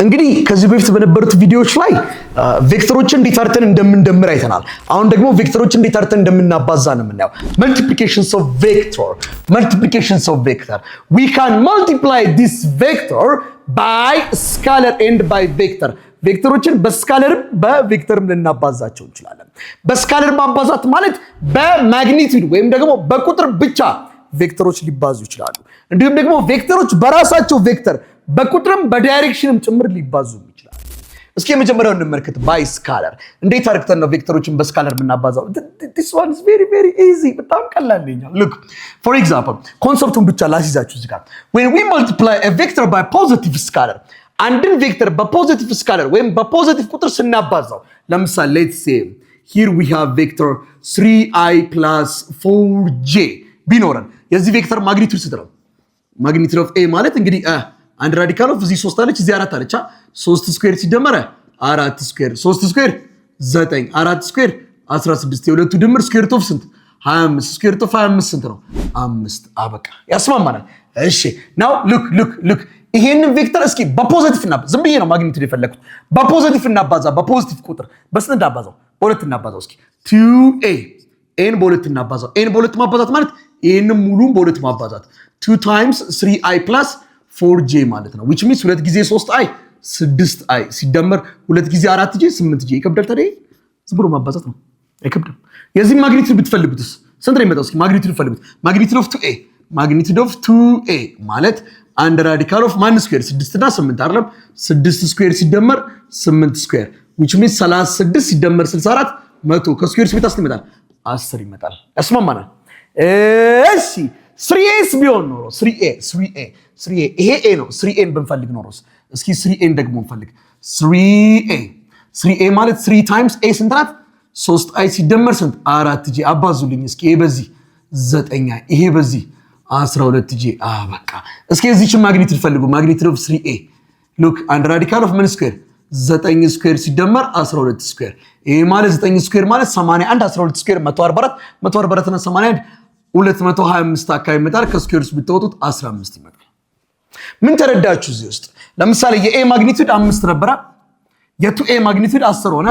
እንግዲህ ከዚህ በፊት በነበሩት ቪዲዮዎች ላይ ቬክተሮችን እንዴት አርተን እንደምንደምር አይተናል። አሁን ደግሞ ቬክተሮችን እንዴት አርተን እንደምናባዛ ነው የምናየው። multiplications of vector we can multiply this vector by scalar and by vector ቬክተሮችን በስካለር በቬክተርም ልናባዛቸው እንችላለን። በስካለር ማባዛት ማለት በማግኒቲዩድ ወይም ደግሞ በቁጥር ብቻ ቬክተሮች ሊባዙ ይችላሉ። እንዲሁም ደግሞ ቬክተሮች በራሳቸው ቬክተር በቁጥርም በዳይሬክሽንም ጭምር ሊባዙ ይችላሉ። እስኪ የመጀመሪያውን እንመልከት። ባይ ስካለር እንዴት አድርገን ነው ቬክተሮችን በስካለር የምናባዛው? this one is very easy በጣም ቀላል ነው። look for example ኮንሰፕቱን ብቻ ላስይዛችሁ እዚህ ጋር when we multiply a vector by positive scalar አንድን ቬክተር በፖዚቲቭ ስካለር ወይም በፖዚቲቭ ቁጥር ስናባዛው ለምሳሌ let's say here we have vector 3i plus 4j ቢኖረን የዚህ ቬክተር ማግኒቲዩድ ስንት ነው? ማግኒቲዩድ ኦፍ a ማለት እንግዲህ አንድ ራዲካል ኦፍ እዚህ 3 አለች እዚህ 4 አለች 3 ስኩዌር ሲደመር 4 ስኩዌር 3 ስኩዌር 9 4 ስኩዌር 16 የሁለቱ ድምር ስኩዌር ኦፍ ስንት 25 ስኩዌር ኦፍ 25 ስንት ነው? 5 አበቃ ያስማማናል። እሺ now look ይሄንን ቬክተር እስኪ በፖዚቲቭ እና ዝም ብዬ ነው ማግኒቲዩድ የፈለኩት በፖዚቲቭ እናባዛ በፖዚቲቭ ቁጥር በስንት እናባዛው? በሁለት እናባዛው። እስኪ 2a n በሁለት እናባዛው። n በሁለት ማባዛት ማለት ይሄንን ሙሉን በሁለት ማባዛት 2 times 3i plus 4j ማለት ነው which means 2 ጊዜ 3i 6i ሲደመር 2 ጊዜ 4j 8j ይከብዳል። ታዲያ ዝም ብሎ ማባዛት ነው አይከብድም። የዚህ ማግኒቲዩድ ብትፈልጉትስ ስንት ነው የሚመጣው? እስኪ ማግኒቲዩድ ፈልጉት። ማግኒቲዩድ ኦፍ 2a ማግኒቲዩድ ኦፍ 2a ማለት አንድ ራዲካል ኦፍ ማን ስኩዌር 6 እና 8 አይደለም 6 ስኩዌር ሲደመር 8 ስኩዌር which means 36 ሲደመር 64 100 ከስኩዌር ስሜት ይመጣል 10 ይመጣል። ያስማማናል። እሺ 3a ቢሆን ኖሮ 3a ይሄ a ነው 3a ብንፈልግ ኖሮስ እስኪ 3a ደግሞ እንፈልግ 3a ማለት 3 times a ስንት ናት? 3i ሲደመር ስንት 4j አባዙልኝ እስኪ ይሄ በዚህ 9 ይሄ በዚህ 12j በቃ እስኪ እዚህች ማግኒቲዩድ ፈልጉ። ማግኒቲዩድ ኦፍ 3a look አንድ ራዲካል ኦፍ ምን ስኩዌር 9 ስኩዌር ሲደመር 12 ስኩዌር ይሄ ማለት 9 ስኩዌር ማለት 81 12 ስኩዌር 144 እና 81 225 አካባቢ ይመጣል። ከስኩዌር ውስጥ ብትወጡት 15 ይመጣል። ምን ተረዳችሁ እዚህ ውስጥ? ለምሳሌ የa ማግኒቲዩድ 5 ነበር የ2a ማግኒቲዩድ 10 ሆነ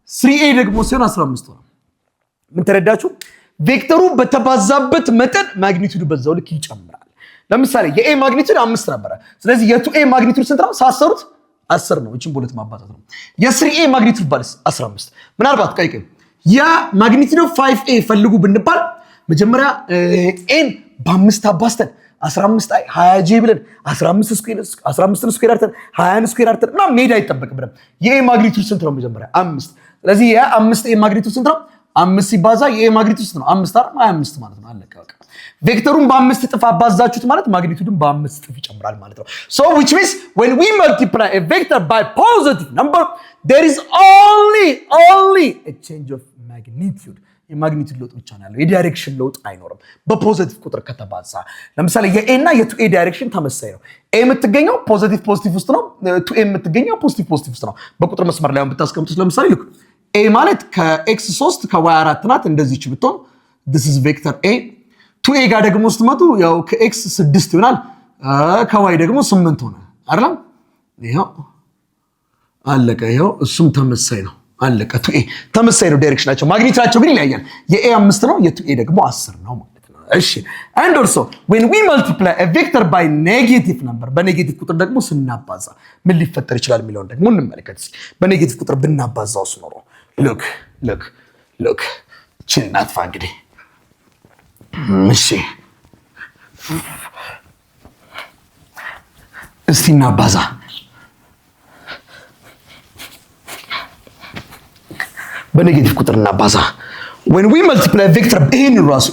3a ደግሞ ሲሆን 15 ሆነ። ምን ተረዳችሁ? ቬክተሩ በተባዛበት መጠን ማግኒቲዩዱ በዛው ልክ ይጨምራል። ለምሳሌ የa ማግኒቲዩድ 5 ነበር ስለዚህ የ2a ማግኒቲዩድ ስንት ነው? ሳሰሩት 10 ነው። እቺን በሁለት ማባዛት ነው። የ3a ማግኒቲዩድ ባልስ 15 ምናልባት ቀይቀኝ ያ ማግኒቲዩድ ኦፍ 5a ፈልጉ ብንባል መጀመሪያ n በ5 አባዝተን 15 20j ብለን 15 ስኩዌር አርተን 20 ስኩዌር አርተን እና ሜዳ አይጠበቅብንም። የa ማግኒቲዩድ ስንት ነው? መጀመሪያ 5 ስለዚህ ያ 5a ማግኒቲዩድ ስንት ነው? 5 ሲባዛ የa ማግኒቲዩድ ስንት ነው? 5 አይደል 25 ማለት ነው። አለቀ በቃ። ቬክተሩን በ5 እጥፍ አባዛችሁት ማለት ማግኒቲዩዱን በ5 እጥፍ ይጨምራል ማለት ነው። so which means when we multiply a vector by positive number there is only a change of magnitude የማግኒቲዩድ ለውጥ ብቻ ነው ያለው። የዳይሬክሽን ለውጥ አይኖርም በፖዚቲቭ ቁጥር ከተባዛ። ለምሳሌ የa እና የ2a ዳይሬክሽን ተመሳሳይ ነው። a የምትገኘው ፖዚቲቭ ውስጥ ነው 2a የምትገኘው ፖዚቲቭ ውስጥ ነው። በቁጥር መስመር ላይ ብታስቀምጡት ለምሳሌ ልክ a ማለት ከx3 ከy4 ናት እንደዚህች ብትሆን this is vector a 2a ጋር ደግሞ ስትመጡ ያው ከx6 ይሆናል ከy ደግሞ 8 ሆነ አይደል? ይሄው አለቀ። ይሄው እሱም ተመሳሳይ ነው አለቀ። 2a ተመሳሳይ ነው ዳይሬክሽናቸው ማግኒቲዩዳቸው ግን ይለያያል። የa 5 ነው የ2a ደግሞ 10 ነው ማለት ነው። እሺ and also when we multiply a vector by negative number በኔጌቲቭ ቁጥር ደግሞ ስናባዛ ምን ሊፈጠር ይችላል የሚለውን ደግሞ እንመለከት። በኔጌቲቭ ቁጥር ብናባዛው ነው look ችናጥፋ እንግዲህ እሺ እስቲ እናባዛ በኔጌቲቭ ቁጥር እናባዛ when we multiply vector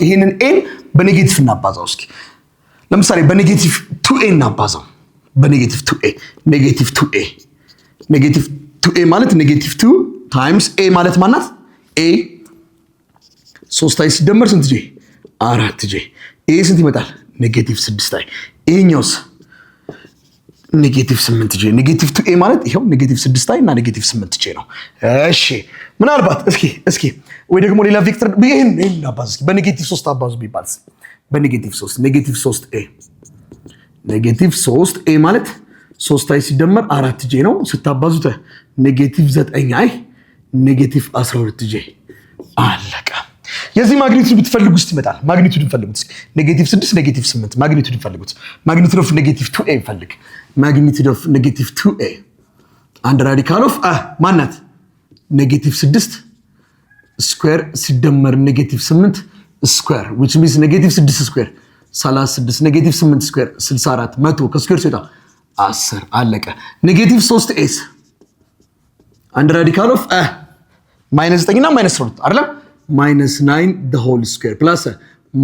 ይሄንን n በኔጌቲቭ እናባዛው እስኪ ለምሳሌ በኔጌቲቭ 2a እናባዛው በኔጌቲቭ 2a ማለት ኔጌቲቭ 2 times a ማለት ማናት a 3i ሲደመር ስንት j 4j a ስንት ይመጣል? ኔጌቲቭ 6i ይሄኛውስ ኔጌቲቭ 8j ኔጌቲቭ 2a ማለት ይሄው ኔጌቲቭ 6i እና ኔጌቲቭ 8j ነው። እሺ ምናልባት እስኪ ወይ ደግሞ ሌላ ቬክተር ይሄን እናባዝ እስኪ በኔጌቲቭ 3 አባዙ ቢባልስ በኔጌቲቭ 3 ኔጌቲቭ 3a ማለት 3i ሲደመር 4j ነው ስታባዙት ኔጌቲቭ 9i ኔጌቲቭ 12j አለቀ። የዚህ ማግኒቱድ ብትፈልጉ ውስጥ ይመጣል። ማግኒቱድን ፈልጉት። ኔጌቲቭ 6 ኔጌቲቭ 8 ማግኒቱድን ፈልጉት። ማግኒቱድ ኦፍ ኔጌቲቭ 2a ፈልግ። ማግኒቱድ ኦፍ ኔጌቲቭ 2a አንድ ራዲካል ኦፍ ማናት ኔጌቲቭ 6 ስኩዌር ሲደመር ኔጌቲቭ 8 ስኩዌር which means ኔጌቲቭ 6 ስኩዌር 36 ኔጌቲቭ 8 ስኩዌር 64 100 ከስኩዌር ሲወጣ 10 አለቀ። ኔጌቲቭ 3s አንድ ራዲካል ኦፍ ማይነስ 9 እና ማይነስ 12 አይደለም minus 9 the whole square plus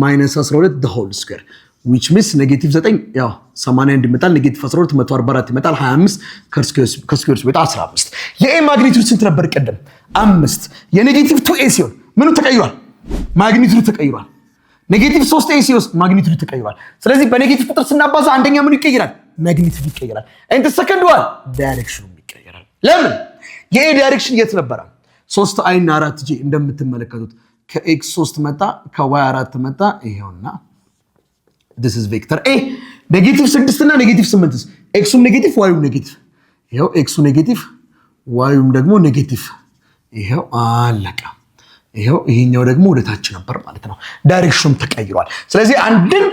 minus 12 the whole square which means ኔጌቲቭ 9 ያው 81 ይመጣል ኔጌቲቭ 12 144 ይመጣል 25 ከስኩዌር ሲወጣ 15። የኤ ማግኒቱድ ስንት ነበር ቀደም? 5 የኔጌቲቭ 2a ሲሆን ምኑ ተቀይሯል? ማግኒቱዱ ተቀይሯል። ኔጌቲቭ 3a ሲሆን ማግኒቱዱ ተቀይሯል። ስለዚህ በኔጌቲቭ ቁጥር ስናባዛ አንደኛ ምኑ ይቀየራል? ማግኒቱዱ ይቀየራል። and the second one ዳይሬክሽኑ ይቀየራል። ለምን? የኤ ዳይሬክሽን የት ነበር? 3i እና 4j እንደምትመለከቱት ከx 3 መጣ ከy 4 መጣ ይሄውና this is vector a ኔጌቲቭ 6 እና ኔጌቲቭ 8 x ኔጌቲቭ y ኔጌቲቭ ይሄው x ኔጌቲቭ y ደግሞ ኔጌቲቭ ይሄው አለቀ። ይሄው ይሄኛው ደግሞ ወደታች ነበር ማለት ነው። ዳይሬክሽኑም ተቀይሯል። ስለዚህ አንድን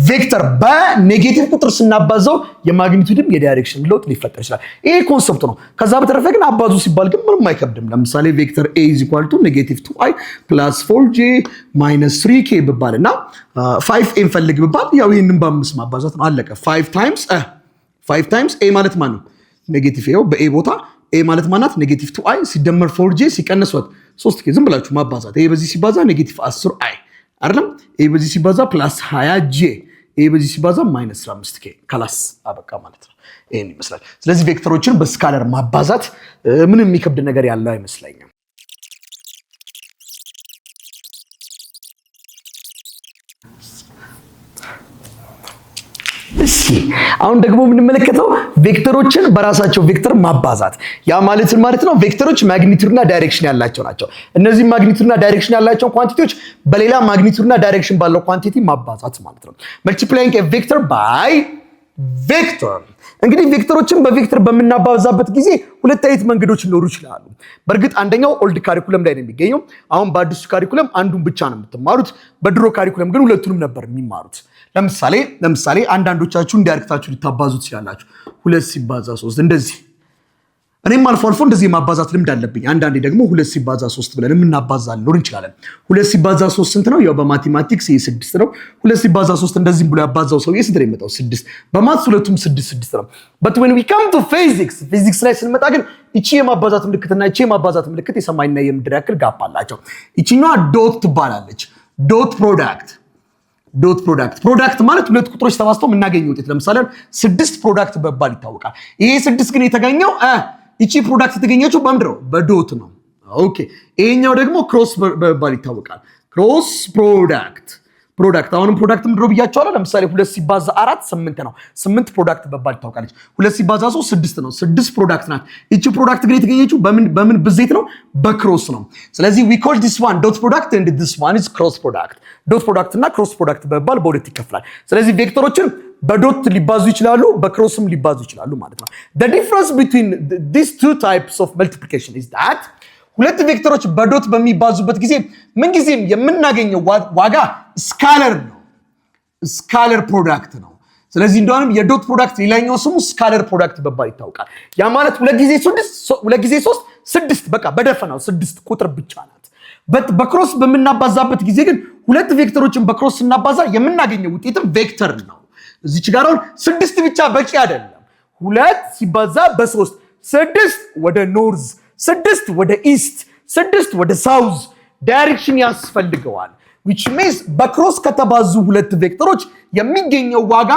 ቬክተር በኔጌቲቭ ቁጥር ስናባዛው የማግኒቱድም የዳይሬክሽን ለውጥ ሊፈጠር ይችላል። ይሄ ኮንሰፕት ነው። ከዛ በተረፈ ግን አባዙ ሲባል ግን ምንም አይከብድም። ለምሳሌ ቬክተር a = -2i + 4j - 3k ብባልና 5a እንፈልግ ብባል ያው ይሄንን በ5 ማባዛት ነው አለቀ። 5 ታይምስ a ማለት ማን ነው? ኔጌቲቭ ይሄው በa ቦታ a ማለት ማናት? ኔጌቲቭ 2i ሲደመር 4j ሲቀነስ 3k ዝም ብላችሁ ማባዛት። ይሄ በዚህ ሲባዛ ኔጌቲቭ 10i አይደለም? ይሄ በዚህ ሲባዛ ፕላስ 20j ይሄ በዚህ ሲባዛ ማይነስ 15k ከላስ አበቃ ማለት ነው። ይሄን ይመስላል። ስለዚህ ቬክተሮችን በስካለር ማባዛት ምንም የሚከብድ ነገር ያለው አይመስለኝም። እሺ አሁን ደግሞ የምንመለከተው ቬክተሮችን በራሳቸው ቬክተር ማባዛት። ያ ማለት ነው ቬክተሮች ማግኒቱድና ዳይሬክሽን ያላቸው ናቸው። እነዚህ ማግኒቱድና ዳይሬክሽን ያላቸው ኳንቲቲዎች በሌላ ማግኒቱድና ዳይሬክሽን ባለው ኳንቲቲ ማባዛት ማለት ነው። multiplying a vector by vector። እንግዲህ ቬክተሮችን በቬክተር በምናባዛበት ጊዜ ሁለት አይነት መንገዶች ሊኖሩ ይችላሉ። በእርግጥ አንደኛው ኦልድ ካሪኩለም ላይ ነው የሚገኘው። አሁን በአዲሱ ካሪኩለም አንዱን ብቻ ነው የምትማሩት። በድሮ ካሪኩለም ግን ሁለቱንም ነበር የሚማሩት። ለምሳሌ አንዳንዶቻችሁ እንዲያርክታችሁ ልታባዙ ትችላላችሁ። 2 ሲባዛ 3 እንደዚህ። እኔም አልፎ እንደዚህ የማባዛት ልምድ አለብኝ። አንዳንዴ ደግሞ 2 ሲባዛ 3 ብለን የምናባዛ ልኖር እንችላለን። 2 ሲባዛ 3 ስንት ነው? ያው በማቴማቲክስ 6 ነው። 2 ሲባዛ 3 እንደዚህ ብሎ ያባዛው ሰው ስንት ነው የሚመጣው? 6። በማትስ ሁለቱም 6 ነው። but when we come to physics ላይ ስንመጣ ግን እቺ የማባዛት ምልክትና እቺ የማባዛት ምልክት የሰማይና የምድር ያክል ጋፕ አላቸው። እቺኛዋ ዶት ትባላለች። ዶት ፕሮዳክት ማለት ሁለት ቁጥሮች ተባዝተው የምናገኘው ውጤት። ለምሳሌ 6 ፕሮዳክት በመባል ይታወቃል። ይሄ 6 ግን የተገኘው እቺ ፕሮዳክት የተገኘችው በምንድን ነው? በዶት ነው። ኦኬ ይሄኛው ደግሞ ክሮስ በመባል ይታወቃል። ክሮስ ፕሮዳክት አሁንም ፕሮዳክት ምንድን ነው ብያቸዋለሁ። ለምሳሌ 2 ሲባዛ 4 8 ነው። 8 ፕሮዳክት በመባል ይታወቃለች። 2 ሲባዛ 3 6 ነው። 6 ፕሮዳክት ናት። እቺ ፕሮዳክት ግን የተገኘችው በምን ብዜት ነው? በክሮስ ነው። ስለዚህ we call this one dot product and this one is cross product። ዶት ፕሮዳክት እና ክሮስ ፕሮዳክት በመባል በሁለት ይከፈላል። ስለዚህ ቬክተሮችን በዶት ሊባዙ ይችላሉ፣ በክሮስም ሊባዙ ይችላሉ ማለት ነው። the difference between these two types of multiplication is that ሁለት ቬክተሮች በዶት በሚባዙበት ጊዜ ምንጊዜም የምናገኘው ዋጋ ስካለር ነው፣ ስካለር ፕሮዳክት ነው። ስለዚህ እንደውም የዶት ፕሮዳክት ሌላኛው ስሙ ስካለር ፕሮዳክት በመባል ይታወቃል። ያ ማለት ሁለት ጊዜ 3 6 በቃ በደፈናው 6 ቁጥር ብቻ ናት። በክሮስ በምናባዛበት ጊዜ ግን ሁለት ቬክተሮችን በክሮስ ስናባዛ የምናገኘው ውጤትም ቬክተር ነው። እዚች ጋር አሁን 6 ብቻ በቂ አይደለም። 2 ሲባዛ በ3 6 ወደ ኖርዝ፣ 6 ወደ ኢስት፣ 6 ወደ ሳውዝ ዳይሬክሽን ያስፈልገዋል። which means በክሮስ ከተባዙ ሁለት ቬክተሮች የሚገኘው ዋጋ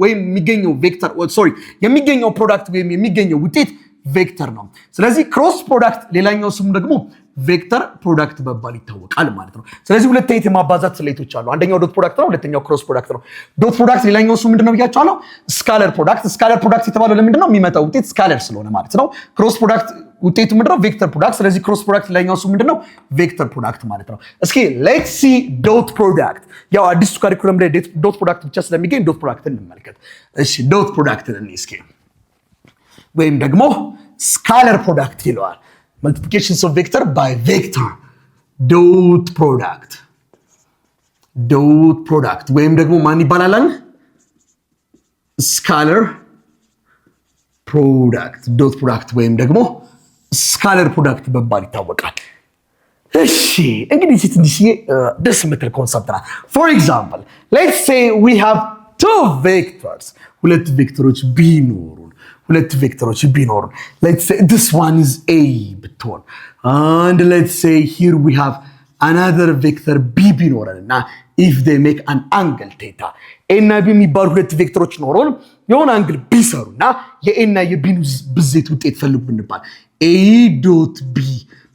ወይም የሚገኘው ፕሮዳክት ወይም የሚገኘው ውጤት ቬክተር ነው። ስለዚህ ክሮስ ፕሮዳክት ሌላኛው ስሙ ደግሞ ቬክተር ፕሮዳክት በመባል ይታወቃል ማለት ነው። ስለዚህ ሁለት አይነት የማባዛት ስሌቶች አሉ። አንደኛው ዶት ፕሮዳክት ነው፣ ሁለተኛው ክሮስ ፕሮዳክት ነው። ዶት ፕሮዳክት ሌላኛው ስሙ ምንድነው ብያቸዋለሁ? ስካለር ፕሮዳክት። ስካለር ፕሮዳክት የተባለው ለምንድን ነው? የሚመጣው ውጤት ስካለር ስለሆነ ማለት ነው። ክሮስ ፕሮዳክት ውጤቱ ምንድነው? ቬክተር ፕሮዳክት። ስለዚህ ክሮስ ፕሮዳክት ሌላኛው ስሙ ምንድነው? ቬክተር ፕሮዳክት ማለት ነው። እስኪ ሌትስ ሲ ዶት ፕሮዳክት። ያው አዲሱ ካሪኩለም ላይ ዶት ፕሮዳክት ብቻ ስለሚገኝ ዶት ፕሮዳክትን እንመልከት። እሺ ዶት ፕሮዳክትን እስኪ ወይም ደግሞ ስካለር ፕሮዳክት ይለዋል። multiplications of vector by vector dot product ወይም ደግሞ ማን ይባላል? ስካለር ፕሮዳክት ዶት ፕሮዳክት ወይም ደግሞ ስካለር ፕሮዳክት በመባል ይታወቃል። እሺ እንግዲህ ትንሽ ደስ የምትል ኮንሰፕት ናት። for example let's say we have two vectors ሁለት ቬክተሮች ቢኖሩን let's say this one is a ብትሆን and let's say here we have another vector b ቢኖረንና if they make an angle theta a እና b የሚባሉ ሁለት ቬክተሮች ኖሮን የሆነ አንግል ቢሰሩና የa እና የb ብዜት ውጤት ፈልጉ ብንባል a dot b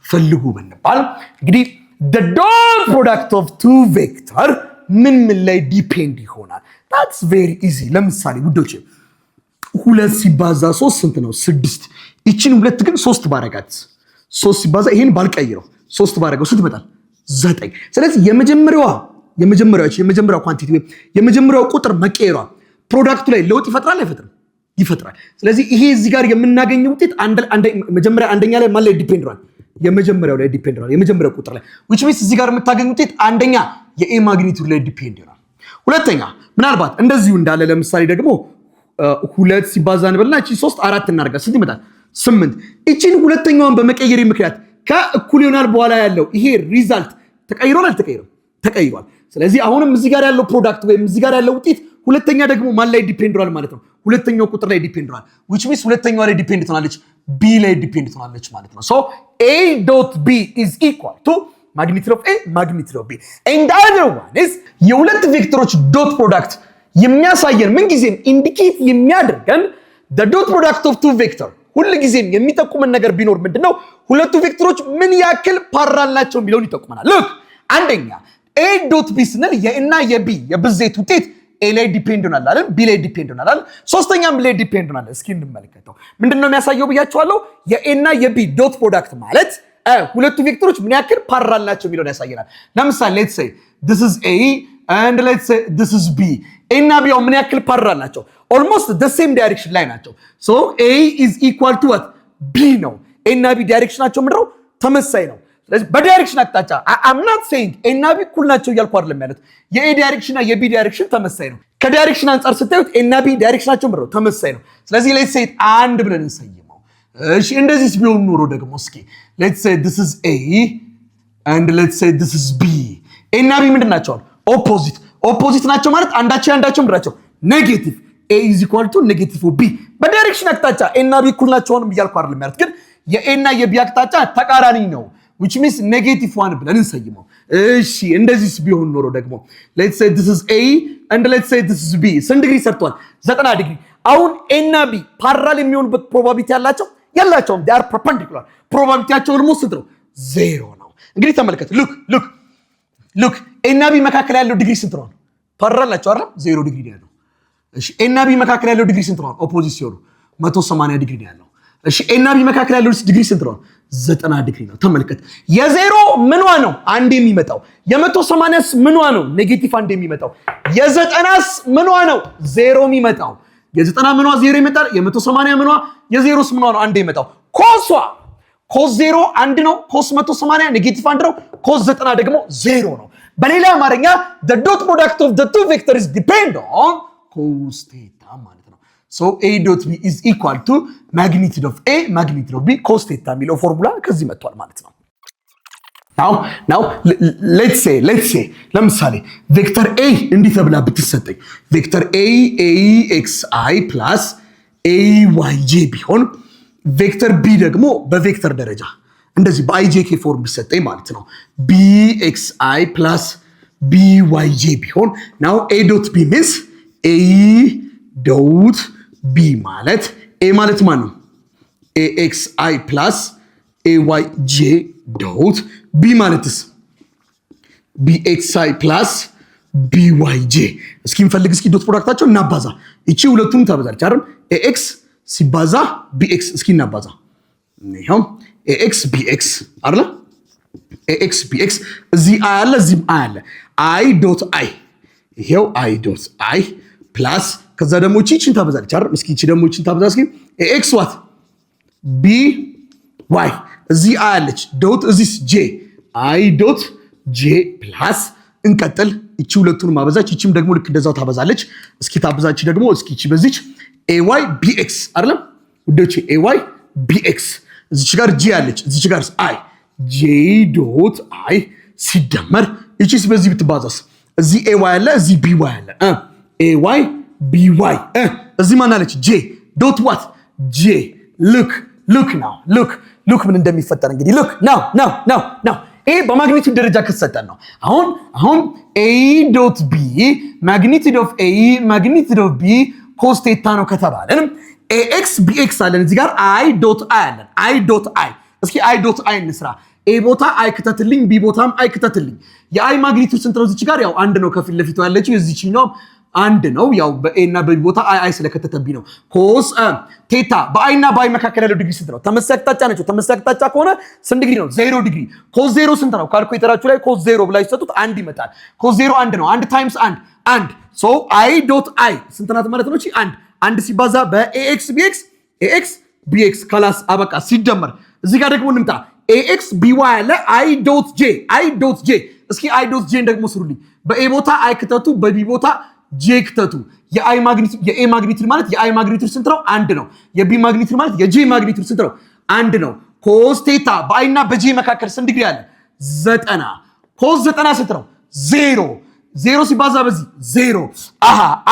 ፈልጉ ብንባል እንግዲህ the dot product of two vector ምን ላይ ዲፔንድ ይሆናል? that's very easy። ለምሳሌ ውዶቼ 2 ሲባዛ 3 ስንት ነው? 6። እቺን 2 ግን 3 ባረጋት 3 ሲባዛ ይሄን ባልቀይረው 3 ባረጋው ስንት ይመጣል? 9። ስለዚህ የመጀመሪያው ኳንቲቲ ወይ የመጀመሪያው ቁጥር መቀየሯ ፕሮዳክቱ ላይ ለውጥ ይፈጥራል አይፈጥርም? ይፈጥራል። ስለዚህ ይሄ እዚህ ጋር የምናገኘው ውጤት መጀመሪያ አንደኛ ላይ ማን ላይ ዲፔንድ ነው? የመጀመሪያው ላይ ዲፔንድ ነው፣ የመጀመሪያው ቁጥር ላይ which means እዚህ ጋር የምታገኙት ውጤት አንደኛ የኤ ማግኒቱድ ላይ ዲፔንድ ይሆናል። ሁለተኛ ምናልባት እንደዚሁ እንዳለ ለምሳሌ ደግሞ 2 ሲባዛ እንበልና እቺ 3 4 እናርጋ ስንት ይመጣል? 8። እቺን ሁለተኛውን በመቀየር ምክንያት ከእኩል ይሆናል በኋላ ያለው ይሄ ሪዛልት ተቀይሯል አልተቀየረም? ተቀይሯል። ስለዚህ አሁንም እዚህ ጋር ያለው ፕሮዳክት ወይም እዚህ ጋር ያለው ውጤት ሁለተኛ ደግሞ ማን ላይ ዲፔንድ ይሆናል ማለት ነው? ሁለተኛው ቁጥር ላይ ዲፔንድ ይሆናል which means ሁለተኛው ላይ ዲፔንድ ትሆናለች b ላይ ዲፔንድ ትሆናለች ማለት ነው። so a dot b is equal to magnitude of a magnitude of b and the other one is የሁለት ቬክተሮች ዶት ፕሮዳክት የሚያሳየን ምን ጊዜም ኢንዲኬት የሚያደርገን the dot product of two vector ሁሉ ጊዜም የሚጠቁመን ነገር ቢኖር ምንድነው? ሁለቱ ቬክተሮች ምን ያክል ፓራል ናቸው የሚለውን ይጠቁመናል። look አንደኛ a dot b ስንል የና የb የብዜት ውጤት a ላይ ዲፔንድ ሆናል አይደል? b ላይ ዲፔንድ ሆናል አይደል? ሶስተኛም ላይ ዲፔንድ ሆናል። እስኪ እንመለከተው። ምንድነው የሚያሳየው ብያችኋለሁ? የa እና የb ዶት ፕሮዳክት ማለት ሁለቱ ቬክተሮች ምን ያክል ፓራል ናቸው የሚለውን ያሳየናል። ለምሳሌ let's say this is a and let's say this is b a እና b ምን ያክል ፓራል ናቸው? almost the same direction ላይ ናቸው። so a is equal to what? b ነው። a እና b ዳይሬክሽናቸው ምንድነው? ተመሳሳይ ነው። ስለዚህ በዳይሬክሽን አቅጣጫ I'm not saying a እና b እኩል ናቸው እያልኩ አይደለም ያሉት። የa ዳይሬክሽን እና የb ዳይሬክሽን ተመሳሳይ ነው። ከዳይሬክሽን አንፃር ስታዩት a እና b ዳይሬክሽናቸው ምንድነው? ተመሳሳይ ነው። ስለዚህ let's say አንድ ብለን እንሰይመው። እሺ እንደዚህ ቢሆን ኖሮ ደግሞ እስኪ let's say this is a and let's say this is b a እና b ምንድን ናቸው? ኦፖዚት ናቸው ማለት አንዳቸው ምንድን ናቸው? ኔጌቲቭ a is equal to negative b በዳይሬክሽን አቅጣጫ a እና b እኩል ናቸው እያልኩ አይደለም ያሉት፣ ግን የa እና የb አቅጣጫ ተቃራኒ ነው which means negative 1 ብለን እንሰይመው። እሺ እንደዚህ ቢሆን ኖሮ ደግሞ let's say this is a and let's say this is b ስንት ዲግሪ ሰርቷል? 90 ዲግሪ። አሁን a እና b ፓራል የሚሆኑበት ፕሮባቢሊቲ ያላቸውም they are perpendicular ፕሮባቢሊቲያቸው almost ስንት ነው? 0 ነው። እንግዲህ ተመልከቱ look a እና b መካከል ያለው ዲግሪ ስንት ነው? ፓራል ናቸው አይደል? 0 ዲግሪ ነው ያለው። እሺ a እና b መካከል ያለው ዲግሪ ስንት ነው? ኦፖዚት ሲሆኑ 180 ዲግሪ ነው ያለው። እሺ a እና b መካከል ያለው ዲግሪ ስንት ነው? 90 ዲግሪ ነው። ተመልከት። የዜሮ ምንዋ ነው? አንድ የሚመጣው። የ180ስ ምንዋ ነው? ኔጌቲቭ አንድ የሚመጣው። የ90ስ ምንዋ ነው? 0 የሚመጣው። የ90 ምንዋ 0 ይመጣል። የ180 ምንዋ የዜሮስ ምንዋ ነው? አንድ የሚመጣው። ኮስ 0 1 ነው። ኮስ 180 ኔጌቲቭ 1 ነው። ኮስ 90 ደግሞ 0 ነው። በሌላ አማርኛ the dot product of the two vectors depend on cos theta ማለት ነው። so a dot b is equal to magnitude of a magnitude of b cos theta የሚለው ፎርሙላ ከዚህ መጥቷል ማለት ነው። now let's say ለምሳሌ ቬክተር a እንዲህ ተብላ ብትሰጠኝ ቬክተር a axi plus ayj ቢሆን ቬክተር b ደግሞ በቬክተር ደረጃ እንደዚህ በአይጄኬ ፎርም ቢሰጠኝ ማለት ነው bxi plus byj ቢሆን now a dot b means a dot b ማለት a ማለት ማን ነው? axi plus ayj dot b ማለትስ bxi plus byj። እስኪ እንፈልግ እስኪ ዶት ፕሮዳክታቸው እናባዛ። እቺ ሁለቱም ታበዛለች አይደል? ax ሲባዛ bx እስኪ እናባዛ። ይሄው ax bx አይደል? ax bx እዚህ i አለ እዚህም i አለ i dot i ይሄው i dot i plus ከዛ ደግሞ እቺን ታበዛለች አይደል? እስኪ እቺ ደግሞ እቺን ታበዛ እስኪ ax what ቢ ዋይ እዚህ አይ አለች ዶት እዚህ ጄ አይ ዶት ጄ ፕላስ እንቀጥል። እቺ ሁለቱን ማበዛች እቺም ደግሞ ልክ እንደዛው ታበዛለች። እስኪ ታበዛች ደግሞ እስኪ እቺ በዚች ay bx አይደለም ወደቺ ay bx እዚች ጋር ጂ አለች እዚች ጋር አይ ጄ ዶት አይ ሲደመር እቺስ በዚህ ብትባዛስ እዚህ ay አለ እዚህ by አለ ay by እዚህ ማን አለች ጄ ዶት ዋት ጄ look now ምን እንደሚፈጠር እንግዲህ look now ይሄ በማግኒቲዩድ ደረጃ ከተሰጠን ነው። አሁን a ዶት b ማግኒቲዩድ ኦፍ a ማግኒቲዩድ ኦፍ b cos ቴታ ነው ከተባለን ax bx አለን እዚህ ጋር i ዶት i አለን i ዶት i እስኪ i ዶት i እንስራ። a ቦታ i ከተትልኝ b ቦታም i ከተትልኝ የi ማግኒቲዩድ ስንት ነው? እዚህ ጋር ያው አንድ ነው ከፊት ለፊቱ ያለችው እዚህኛው አንድ ነው ያው በa እና b ቦታ i ስለከተተብኝ ነው። cos ቴታ በi እና በi መካከል ያለው ዲግሪ ስንት ነው? ተመሳሳይ አቅጣጫ ናቸው። ተመሳሳይ አቅጣጫ ከሆነ ስንት ዲግሪ ነው? 0 ዲግሪ። cos 0 ስንት ነው? ካልኩሌተራችሁ ላይ cos 0 ብላችሁ ሰጡት አንድ ይመጣል። cos 0 አንድ ነው። 1 ታይምስ 1 ሶ i ዶት i ስንት ናት ማለት ነው? እቺ አንድ ሲባዛ በax bx ክላስ አበቃ ሲደመር እዚህ ጋር ደግሞ እንምጣ ax by አለ i ዶት j እስኪ i ዶት j ደግሞ ስሩልኝ። በa ቦታ i ክተቱ በb ቦታ j ክተቱ የa ማግኒቲዩድ ማለት የi ማግኒቲዩድ ስንት ነው? አንድ ነው። የb ማግኒቲዩድ ማለት የj ማግኒቲዩድ ስንት ነው? አንድ ነው። cos ቴታ በi እና በj መካከል ስንት ዲግሪ አለ? 90 cos 90 ስንት ነው? 0 ሲባዛ በዚህ 0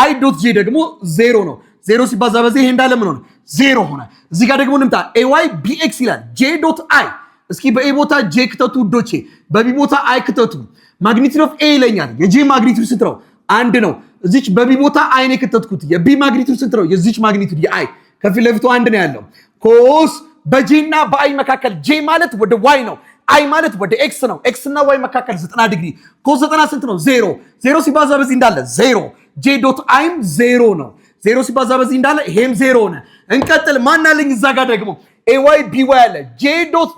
i ዶት j ደግሞ 0 ነው። 0 ሲባዛ በዚህ ይሄ እንዳለ ምን ሆነ? 0 ሆነ። እዚህ ጋር ደግሞ እንምጣ ay bx ይላል j ዶት i እስኪ በa ቦታ j ክተቱ ዶቼ በb ቦታ i ክተቱ ማግኒቲዩድ ኦፍ a ይለኛል። የj ማግኒቲዩድ ስንት ነው? አንድ ነው። እዚች በb ቦታ i ነው ከተትኩት የb ማግኒቲዩድ ስንት ነው? የዚች ማግኒቲዩድ የi ከፊት ለፊቱ አንድ ነው ያለው። cos በj እና በi መካከል j ማለት ወደ y ነው i ማለት ወደ x ነው። x እና y መካከል 90 ዲግሪ cos 90 ስንት ነው? 0 ሲባዛ በዚህ እንዳለ 0 j ዶት iም 0 ነው። 0 ሲባዛ በዚህ እንዳለ ይሄም 0 ሆነ። እንቀጥል ማን አለኝ እዛ ጋር ደግሞ ay by አለ j ዶት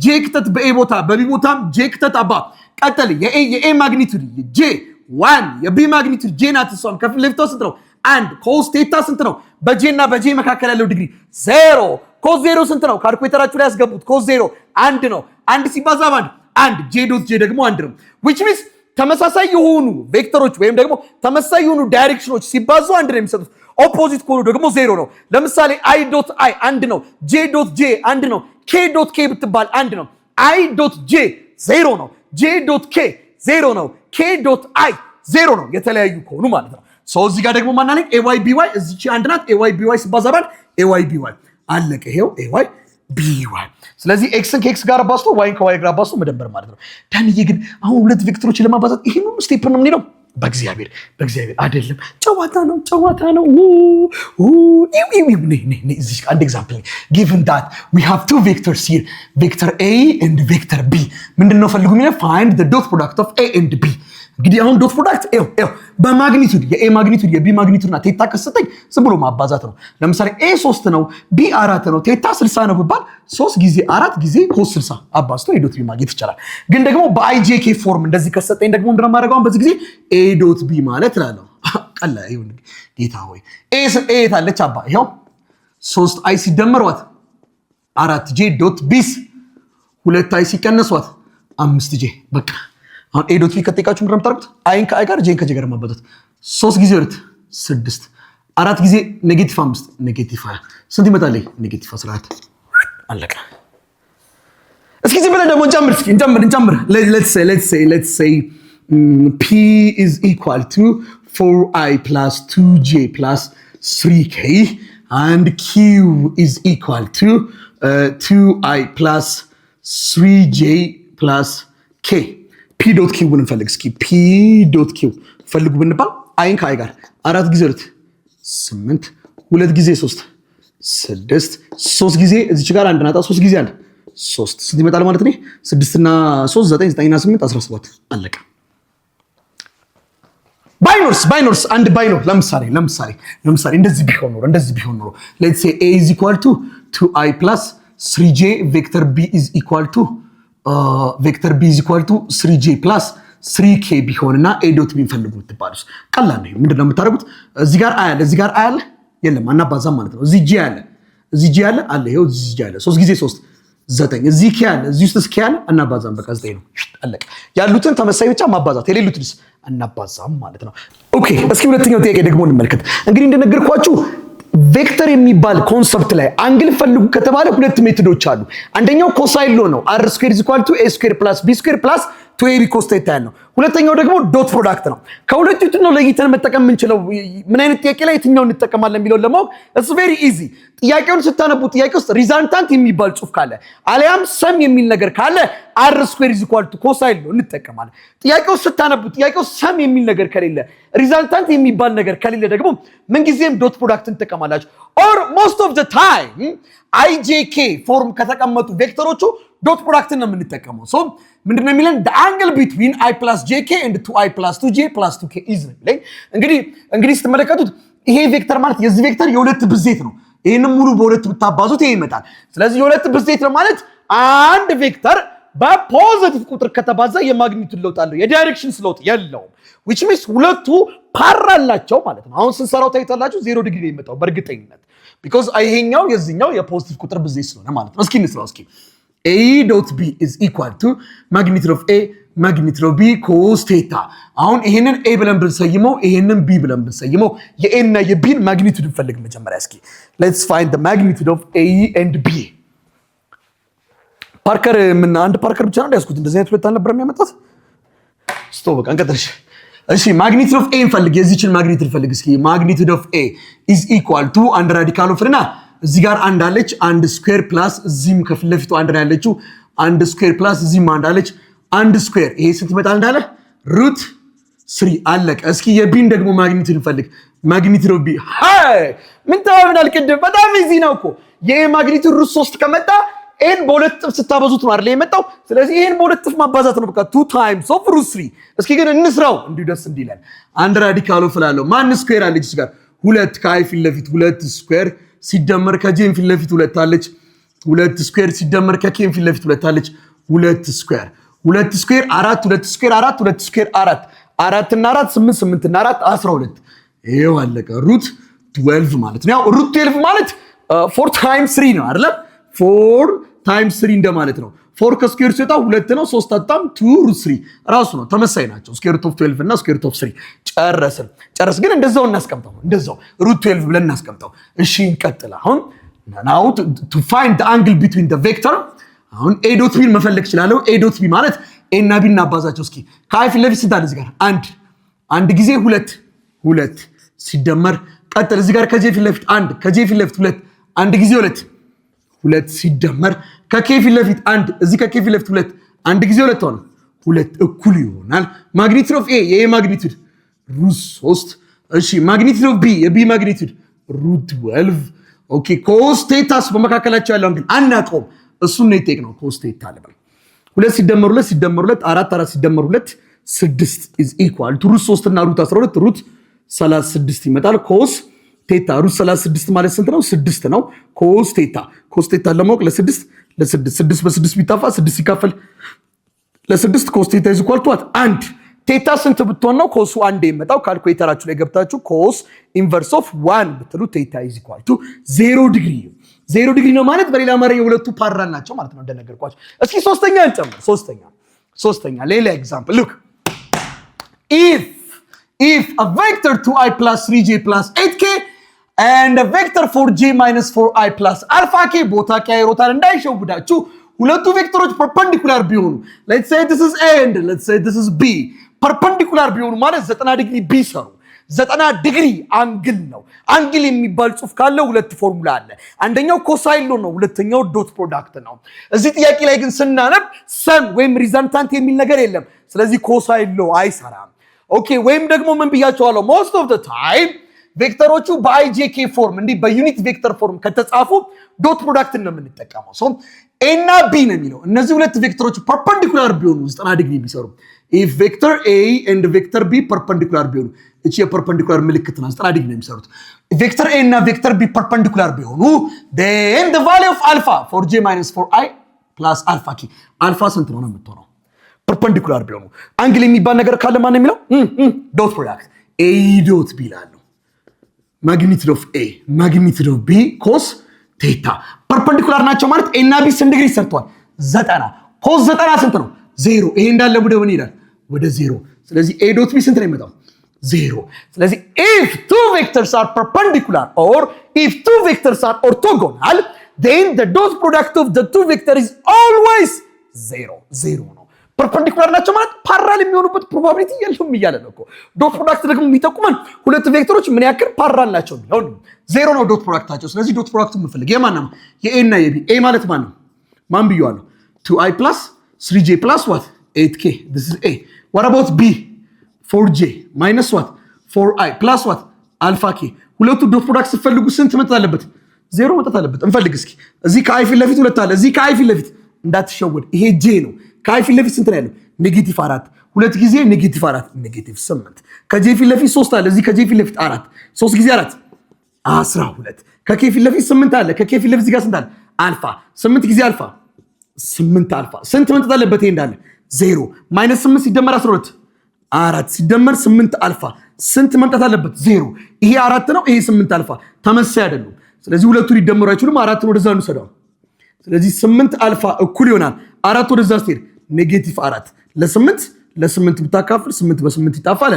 j ክተት በa ቦታ በb ቦታም j ክተት አባ ቀጥል የa ማግኒቲዩድ j 1 የb ማግኒቲዩድ j ናት እሷም ከፊት ለፊቷ ስንት ነው? 1 cos ቴታ ስንት ነው? በj እና በj መካከል ያለው ዲግሪ 0 cos 0 ስንት ነው? ካልኩሌተራችሁ ላይ ያስገቡት cos 0 1 ነው። 1 ሲባዛ በ1 j ዶት j ደግሞ 1 ነው። which means ተመሳሳይ የሆኑ ቬክተሮች ወይም ደግሞ ተመሳሳይ የሆኑ ዳይሬክሽኖች ሲባዙ አንድ ነው የሚሰጡት። ኦፖዚት ከሆኑ ደግሞ 0 ነው። ለምሳሌ i ዶት i 1 ነው። j ዶት j 1 ነው። k ዶት k ብትባል 1 ነው። i ዶት j 0 ነው። j ዶት k 0 ነው። k ዶት i 0 ነው። የተለያዩ ከሆኑ ማለት ነው። ሶ እዚህ ጋር ደግሞ ማናለኝ ay by እዚች አንድ ናት። ay by ሲባዛ ባል ay by አለቀ። ይሄው ay by ስለዚህ ኤክስን ከኤክስ ጋር አባዝቶ ዋይን ከዋይ ጋር አባዝቶ መደመር ማለት ነው። ዳንዬ ግን አሁን ሁለት ቬክተሮችን ለማባዛት ይሄን ሁሉ ስቴፕ ነው የምንሄደው? በእግዚአብሔር አይደለም። ጨዋታ ነው። እዚህ አንድ ኤግዛምፕል given that we have two vectors here vector a and vector b ምንድነው ፈልጉ የሚለው find the dot product of a and b እንግዲህ አሁን ዶት ፕሮዳክት በማግኒቲዩድ የኤ ማግኒቲዩድ የቢ ማግኒቲዩድና ቴታ ከሰጠኝ ዝም ብሎ ማባዛት ነው። ለምሳሌ ኤ 3 ነው ቢ 4 ነው ቴታ 60 ነው ብባል 3 ጊዜ 4 ጊዜ ኮስ 60 አባዝቶ ኤ ዶት ቢ ማግኘት ይቻላል። ግን ደግሞ በአይጄኬ ፎርም እንደዚህ ከሰጠኝ ደግሞ እንደና ማድረጋው በዚህ ጊዜ ኤ ዶት ቢ ማለት እላለሁ። ቀላ ይሁን ጌታ ሆይ ኤ ታለች አባ ይሄው 3 አይ ሲደመርዋት 4 ጄ ዶት ቢስ 2 አይ ሲቀነስዋት 5 ጄ በቃ አሁን ኤ ዶት ቢ ከተጠቃችሁ ምንድነው የምታደርጉት? አይን ከአይ ጋር ጄን ከጄ ጋር ማባዛት 3 ጊዜ 2 6 4 ጊዜ ኔጌቲቭ 5 ኔጌቲቭ 20 ስንት ይመጣል? ኔጌቲቭ 14 አለቀ። እስኪ ዝም ብለን ደግሞ እንጨምር let's say p is equal to 4i plus 2j plus 3k and q is equal to 2i plus 3j plus k p dot q ብንፈልግ እስኪ p dot q ፈልጉ ብንባል አይን ከአይ ጋር 4 ጊዜ 2 8 2 ጊዜ 3 6 3 ጊዜ እዚች ጋር አንድ ናታ 3 ጊዜ 1 3 ስንት ይመጣል ማለት ነው? 6 እና 3 9 9 እና 8 17 አለቀ። ባይኖርስ አንድ ባይኖር ለምሳሌ እንደዚህ ቢሆን ኖሮ let's say a is equal to 2i plus 3j vector b is equal to vector b is equal to 3j plus 3k ቢሆንና a dot b ፈልጉ ትባሉስ ቀላል ነው። ምንድነው የምታደርጉት? እዚህ ጋር አያለ የለም አናባዛም ማለት ነው። እዚህ j አለ እዚህ ጂ ያለ አለ ይሄው እዚህ ጂ ያለ 3 ጊዜ 3 9 እዚህ ኪ ያለ እዚህ ውስጥ እስኪ ያለ እናባዛም በቃ 9 ነው አለቀ ያሉትን ተመሳሳይ ብቻ ማባዛት የሌሉትንስ እናባዛም ማለት ነው ኦኬ እስኪ ሁለተኛው ጥያቄ ደግሞ እንመልከት እንግዲህ እንደነገርኳችሁ ቬክተር የሚባል ኮንሰፕት ላይ አንግል ፈልጉ ከተባለ ሁለት ሜቶዶች አሉ አንደኛው ኮሳይን ሎ ነው r square = a square + b square + 2ab cos θ ነው ሁለተኛው ደግሞ ዶት ፕሮዳክት ነው ከሁለቱ ነው ለይተን መጠቀም እንችለው ምን አይነት ጥያቄ ላይ የትኛውን እንጠቀማለን የሚለው ለማወቅ it's very easy ጥያቄውን ስታነቡ ጥያቄ ውስጥ ሪዛልታንት የሚባል ጽሑፍ ካለ አሊያም ሰም የሚል ነገር ካለ r square = ኮሳይን ሎ እንጠቀማለን ጥያቄው ስታነቡ ጥያቄው ሰም የሚል ነገር ከሌለ ሪዛልታንት የሚባል ነገር ከሌለ ደግሞ ምን ጊዜም ዶት ፕሮዳክት እንጠቀማላችሁ or most of the time ijk ፎርም ከተቀመጡ ቬክተሮቹ ዶት ፕሮዳክትን ነው የምንጠቀመው ሶ ምንድነው የሚለን the angle between i + jk and 2i + 2j + 2k is ነው እንግዲህ ስትመለከቱት ይሄ ቬክተር ማለት የዚህ ቬክተር የሁለት ብዜት ነው ይሄንን ሙሉ በሁለት ብታባዙት ይሄ ይመጣል ስለዚህ የሁለት ብዜት ነው ማለት አንድ ቬክተር በፖዚቲቭ ቁጥር ከተባዛ የማግኒቱድ ለውጥ አለው የዳይሬክሽን ለውጥ የለውም which means ሁለቱ ፓራል ናቸው ማለት ነው አሁን ስንሰራው ታይታላችሁ 0 ዲግሪ ነው የሚመጣው በእርግጠኝነት because ይሄኛው የዚህኛው የፖዚቲቭ ቁጥር ብዜት ስለሆነ ማለት ነው እስኪ እንስራው እስኪ a dot b is equal to magnitude of a magnitude of b cos theta አሁን ይሄንን a ብለን ብንሰይመው ይሄንን b ብለን ብንሰይመው የa እና የb ማግኒቱድ እንፈልግ መጀመሪያ እስኪ let's find the magnitude of a and b ፓርከር ምን አንድ ፓርከር ብቻ ነው ያስኩት እንደዚህ አይነት ሁለት አልነበረም ያመጣት ስቶፕ በቃ እንቀጥልሽ እሺ magnitude of a እንፈልግ የዚህችን ማግኒቱድ እንፈልግ እስኪ magnitude of a is equal to አንድ ራዲካል ኦፍ እና እዚህ ጋር አንድ አለች አንድ ስኩዌር ፕላስ እዚህም ከፊት ለፊቱ አንድ ላይ ያለችው አንድ ስኩዌር ፕላስ እዚህም አንድ አለች አንድ ስኩዌር ይሄ ስንት ይመጣል እንዳለ √3 አለቀ እስኪ የቢን ደግሞ ማግኒቱድ እንፈልግ magnitude of b ሃይ ምን ተባብናል ቅድም በጣም ኢዚ ነው እኮ የኤ ማግኒቱድ √3 ከመጣ ኤን በሁለት ጥፍ ስታበዙት ነው አይደል የመጣው ስለዚህ ይሄን በሁለት ጥፍ ማባዛት ነው በቃ 2 times of √3 እስኪ ግን እንስራው እንዲሁ ደስ እንዲለን አንድ ራዲካል ኦፍ ላለው ማን ስኩዌር አለች እዚህ ጋር ሁለት ከአይ ፊት ለፊት ሁለት ስኩዌር ሲደመር ከጄን ፊት ለፊት ሁለት አለች ሁለት ስኩዌር ሲደመር ከኬን ፊት ለፊት ሁለት አለች ሁለት ስኩዌር አራት ሁለት ስኩዌር አራት ሁለት ስኩዌር አራት እና አራት 8 8 እና 4 12 ይሄው አለቀ √12 ማለት ነው ያው √12 ማለት 4 times 3 ነው አይደል 4 times 3 እንደማለት ነው 4 ከስኩዌር ሲወጣ 2 ነው 3 አጣም 2 √3 ራሱ ነው ተመሳሳይ ናቸው ስኩዌር ሩት ኦፍ 12 እና ስኩዌር ሩት ኦፍ 3 ጨረስ ግን እንደዛው እናስቀምጣው እንደዛው √12 ብለን እናስቀምጣው እሺ እንቀጥል አሁን now to find the angle between the vector አሁን a dot b መፈለግ ይችላል a dot b ማለት a እና b እናባዛቸው እስኪ ከአይ ፊት ለፊት ስንት አለ እዚህ ጋር አንድ ጊዜ ሁለት ሲደመር ቀጥል እዚህ ጋር ከጄ ፊት ለፊት ከጄ ፊት ለፊት አንድ ጊዜ ሁለት ሲደመር ከኬ ፊት ለፊት እዚህ ከኬ ፊት ለፊት አንድ ጊዜ ሆነ ሁለት እኩል ይሆናል ማግኒቱድ ኦፍ a የa ማግኒቱድ √3 እሺ ማግኒቱድ ኦፍ b የb ማግኒቱድ √12 ኦኬ ኮስ ቴታስ በመካከላቸው ያለው አንግል አናውቀውም እሱን ነው የጠየቅነው ኮስ ቴታ አለበት 2 ሲደመር 4 ሲደመር 2 6 is equal to √3 እና √12 √36 ይመጣል ኮስ ቴታ √36 ማለት ስንት ነው 6 ነው ኮስ ቴታ ለማወቅ ለ6 በ6 ቢጣፋ 6 ሲካፈል ለ6 ኮስ ቴታ is equal to what 1 ቴታ ስንት ብትሆን ነው ኮሱ 1 የመጣው ካልኩሌተራችሁ ላይ ገብታችሁ ኮስ ኢንቨርስ ኦፍ 1 ብትሉ ቴታ is equal to 0 ዲግሪ ነው ማለት በሌላ አማርኛ የሁለቱ ፓራል ናቸው ማለት ነው እንደነገርኳችሁ እስኪ ሶስተኛ እንጨምር ሶስተኛ ሌላ ኤግዛምፕል look if a vector 2i + 3j + 8k and a vector 4j - 4i + alpha k ቦታ ቀይሮታል እንዳይሸውዳችሁ ሁለቱ ቬክተሮች ፐርፔንዲኩላር ቢሆኑ let's say this is a and let's say this is b ፐርፔንዲኩላር ቢሆኑ ማለት 90 ዲግሪ ቢሰሩ 90 ዲግሪ አንግል ነው አንግል የሚባል ጽሑፍ ካለው ሁለት ፎርሙላ አለ አንደኛው ኮሳይን ሎ ነው ሁለተኛው ዶት ፕሮዳክት ነው እዚህ ጥያቄ ላይ ግን ስናነብ ሰም ወይም ሪዛልታንት የሚል ነገር የለም ስለዚህ ኮሳይን ሎ አይሰራም ኦኬ ወይም ደግሞ ምን ብያቸዋለሁ most of the time ቬክተሮቹ በአይጄኬ ፎርም እንዲህ በዩኒት ቬክተር ፎርም ከተጻፉ ዶት ፕሮዳክት ነው የምንጠቀመው ሶ a እና b ነው የሚለው እነዚህ ሁለት ቬክተሮች ፐርፔንዲኩላር ቢሆኑ 90 ዲግሪ ቢሰሩ if vector a and vector b perpendicular ቢሆኑ እቺ የፐርፔንዲኩላር ምልክት ነው 90 ዲግሪ ነው የሚሰሩት ቬክተር a እና ቬክተር b perpendicular ቢሆኑ then the value of alpha 4j - 4i + alpha k alpha ስንት ነው የምትሆነው ፐርፔንዲኩላር ቢሆኑ አንግል የሚባል ነገር ካለ ማን ነው የሚለው ዶት ፕሮዳክት a dot b ይላል magnitude of a magnitude of b cos ቴታ ፐርፐንዲኩላር ናቸው ማለት ኤ እና ቢ ስንት ዲግሪ ሰርተዋል 90 ኮስ 90 ስንት ነው 0 ይሄ እንዳለ ወደ ምን ይላል ወደ 0 ስለዚህ a ዶት b ስንት ነው የሚመጣው 0 ስለዚህ if two vectors are perpendicular or if two vectors are orthogonal then the dot product of the two vectors is always 0 ነው ፐርፐንዲኩላር ናቸው ማለት ፓራል የሚሆኑበት ፕሮባቢሊቲ የለም ይያለ ነው እኮ ዶት ፕሮዳክት ደግሞ የሚጠቁመን ሁለት ቬክተሮች ምን ያክል ፓራል ናቸው ነው 0 ነው ዶት ፕሮዳክታቸው ስለዚህ ዶት ፕሮዳክቱ ምን የማን ነው የኤ እና የቢ ኤ ማለት ማን ነው ማን ብየዋለሁ 2i plus 3j plus what 8k this is a what about b 4j minus what 4i plus what alpha k ሁለቱ ዶት ፕሮዳክት ሲፈልጉ ስንት መጣ አለበት 0 መጣ አለበት እንፈልግ እስኪ እዚህ ከአይ ፊት ለፊት ሁለት አለ እዚህ ከአይ ፊት ለፊት እንዳትሸወድ ይሄ j ነው ከአይ ፊት ለፊት ስንት ነው ያለው ኔጌቲቭ 4 ሁለት ጊዜ ኔጌቲቭ 4 ኔጌቲቭ 8 ከጄ ፊት ለፊት 3 አለ እዚህ ከጄ ፊት ለፊት 4 3 ጊዜ 4 12 ከኬ ፊት ለፊት 8 አለ ከኬ ፊት ለፊት እዚህ ጋር ስንት አለ አልፋ 8 ጊዜ አልፋ 8 አልፋ ስንት መምጣት አለበት ይሄ እንዳለ 0 ማይነስ 8 ሲደመር 12 4 ሲደመር 8 አልፋ ስንት መምጣት አለበት 0 ይሄ 4 ነው ይሄ 8 አልፋ ተመሳሳይ አይደሉም ስለዚህ ሁለቱ ሊደመሩ አይችሉም 4 ወደዛ እንሰዳው ስለዚህ 8 አልፋ እኩል ይሆናል 4 ወደዛ ስትሄድ ኔጌቲቭ 4 ለ8 ብታካፍል 8 በ8 ይጣፋል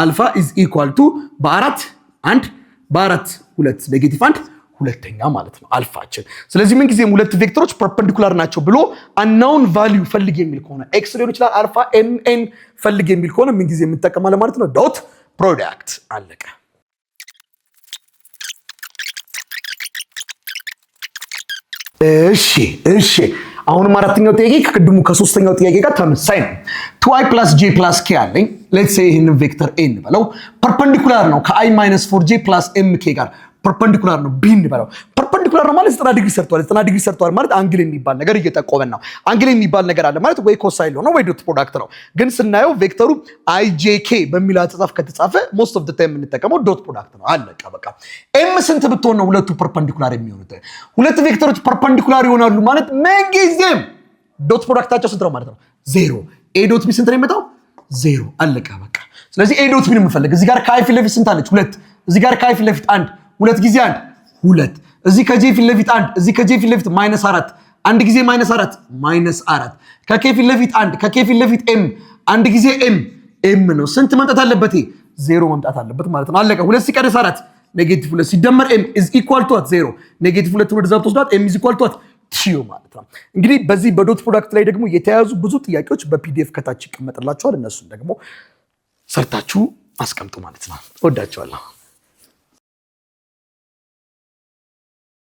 አልፋ ኢዝ ኢኳል ቱ በ4 1 በ4 2 ኔጌቲቭ 1 ሁለተኛ ማለት ነው አልፋችን ስለዚህ ምን ጊዜም ሁለት ቬክተሮች ፐርፐንዲኩላር ናቸው ብሎ unknown value ፈልግ የሚል ከሆነ ኤክስ ሊሆን ይችላል አልፋ ኤን ፈልግ የሚል ከሆነ ምን ጊዜ የምንጠቀማለን ማለት ነው ዶት ፕሮዳክት አለቀ እሺ አሁንም አራተኛው ጥያቄ ከቅድሙ ከሶስተኛው ጥያቄ ጋር ተመሳሳይ ነው 2i plus j plus k አለኝ let's say ይሄንን ቬክተር a እንበለው ፐርፐንዲኩላር ነው ከi - 4j plus mk ጋር ፐርፐንዲኩላር ነው ቢ እንበለው ፐርፐንዲኩላር ነው ማለት 90 ዲግሪ ሰርቷል 90 ዲግሪ ሰርቷል ማለት አንግል የሚባል ነገር እየጠቆመን ነው አንግል የሚባል ነገር አለ ማለት ወይ ኮሳይን ነው ወይ ዶት ፕሮዳክት ነው ግን ስናየው ቬክተሩ ijk በሚል አጻጻፍ ከተጻፈ most of the time የምንጠቀመው ዶት ፕሮዳክት ነው አለቀ በቃ m ስንት ብትሆን ነው ሁለቱ ፐርፐንዲኩላር የሚሆኑት ሁለት ቬክተሮች ፐርፐንዲኩላር ይሆናሉ ማለት ምንጊዜም ዶት ፕሮዳክታቸው ስንት ነው ማለት ነው 0 a ዶት b ስንት ነው የሚመጣው 0 አለቀ በቃ ስለዚህ a ዶት b ነው የምፈልግ እዚህ ጋር ካይ ፊት ለፊት ስንት አለች 2 እዚህ ጋር ካይ ፊት ለፊት 1 ሁለት ጊዜ 1 2 እዚህ ከጄ ፊት ለፊት 1 እዚህ ከጄ ፊት ለፊት -4 አንድ ጊዜ -4 -4 ከኬ ፊት ለፊት 1 ከኬ ፊት ለፊት m አንድ ጊዜ m ነው ስንት መምጣት አለበት 0 መምጣት አለበት ማለት ነው አለቀ 2 ሲቀነስ 4 ኔጌቲቭ 2 ሲደመር m is equal to 0 ኔጌቲቭ 2 ወደ ዛው ተወስዷት m is equal to 0 ማለት ነው እንግዲህ በዚህ በዶት ፕሮዳክት ላይ ደግሞ የተያዙ ብዙ ጥያቄዎች በፒዲኤፍ ከታች ይቀመጥላችኋል እነሱን ደግሞ ሰርታችሁ አስቀምጡ ማለት ነው ወዳችኋለሁ